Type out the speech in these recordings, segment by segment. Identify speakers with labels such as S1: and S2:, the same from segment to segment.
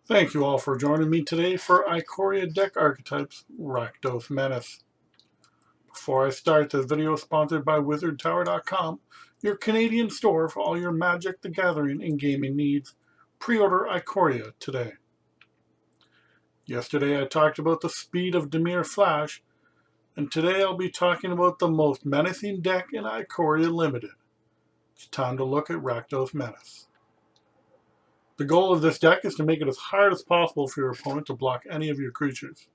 S1: Thank you all for joining me today for Ikoria Deck Archetypes Rakdos Menace. Before I start, this video is sponsored by WizardTower.com, your Canadian store for all your Magic the Gathering and gaming needs. Pre-order Ikoria today. Yesterday I talked about the speed of Dimir Flash, and today I'll be talking about the most menacing deck in Ikoria Limited. It's time to look at Rakdos Menace. The goal of this deck is to make it as hard as possible for your opponent to block any of your creatures.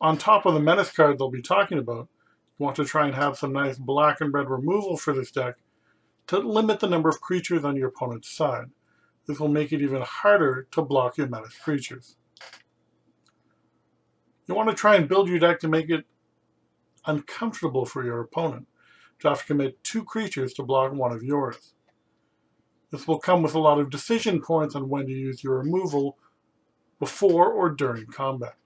S1: On top of the Menace card they'll be talking about, you want to try and have some nice black and red removal for this deck to limit the number of creatures on your opponent's side. This will make it even harder to block your Menace creatures. You want to try and build your deck to make it uncomfortable for your opponent to have to commit 2 creatures to block one of yours. This will come with a lot of decision points on when to use your removal before or during combat.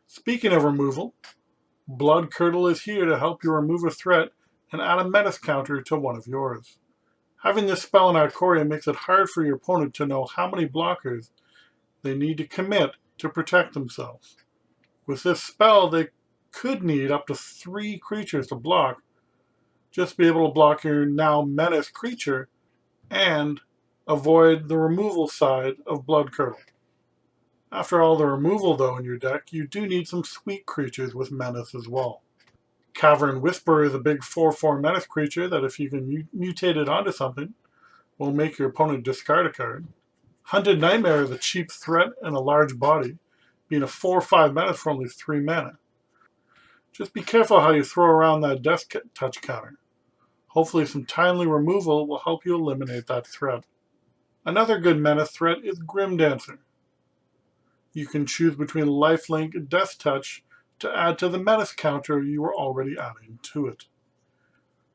S1: Speaking of removal, Blood Curdle is here to help you remove a threat and add a Menace counter to one of yours. Having this spell in Ikoria makes it hard for your opponent to know how many blockers they need to commit to protect themselves. With this spell, they could need up to 3 creatures to block, just be able to block your now Menace creature and avoid the removal side of Blood Curdle. After all the removal, though, in your deck, you do need some sweet creatures with Menace as well. Cavern Whisperer is a big 4/4 Menace creature that, if you can mutate it onto something, will make your opponent discard a card. Hunted Nightmare is a cheap threat and a large body, being a 4/5 Menace for only 3 mana. Just be careful how you throw around that Death Touch counter. Hopefully some timely removal will help you eliminate that threat. Another good Menace threat is Grim Dancer. You can choose between Lifelink and Death Touch to add to the Menace counter you were already adding to it.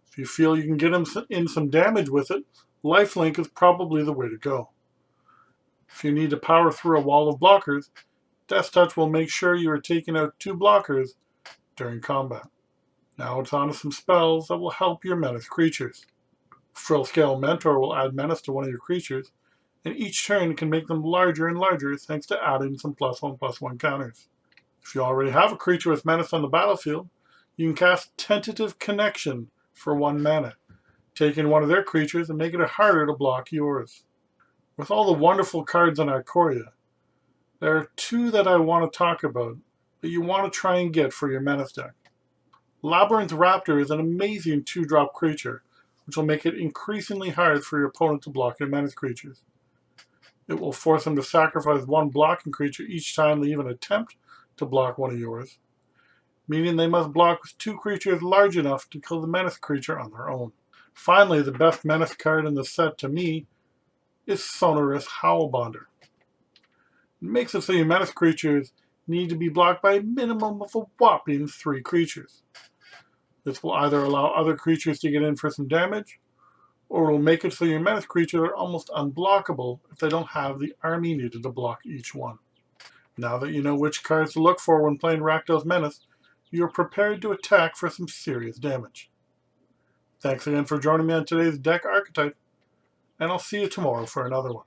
S1: If you feel you can get in some damage with it, Lifelink is probably the way to go. If you need to power through a wall of blockers, Death Touch will make sure you are taking out 2 blockers during combat. Now it's on to some spells that will help your Menace creatures. Frillscale Mentor will add Menace to one of your creatures, and each turn can make them larger and larger thanks to adding some +1/+1 counters. If you already have a creature with Menace on the battlefield, you can cast Tentative Connection for 1 mana, taking one of their creatures and making it harder to block yours. With all the wonderful cards on Ikoria, there are 2 that I want to talk about that you want to try and get for your Menace deck. Labyrinth Raptor is an amazing 2-drop creature, which will make it increasingly hard for your opponent to block your Menace creatures. It will force them to sacrifice 1 blocking creature each time they even attempt to block one of yours, meaning they must block with 2 creatures large enough to kill the Menace creature on their own. Finally, the best Menace card in the set to me is Sonorous Howlbonder. It makes it so your Menace creatures need to be blocked by a minimum of a whopping 3 creatures. This will either allow other creatures to get in for some damage, or it will make it so your Menace creatures are almost unblockable if they don't have the army needed to block each one. Now that you know which cards to look for when playing Rakdos Menace, you are prepared to attack for some serious damage. Thanks again for joining me on today's Deck Archetype, and I'll see you tomorrow for another one.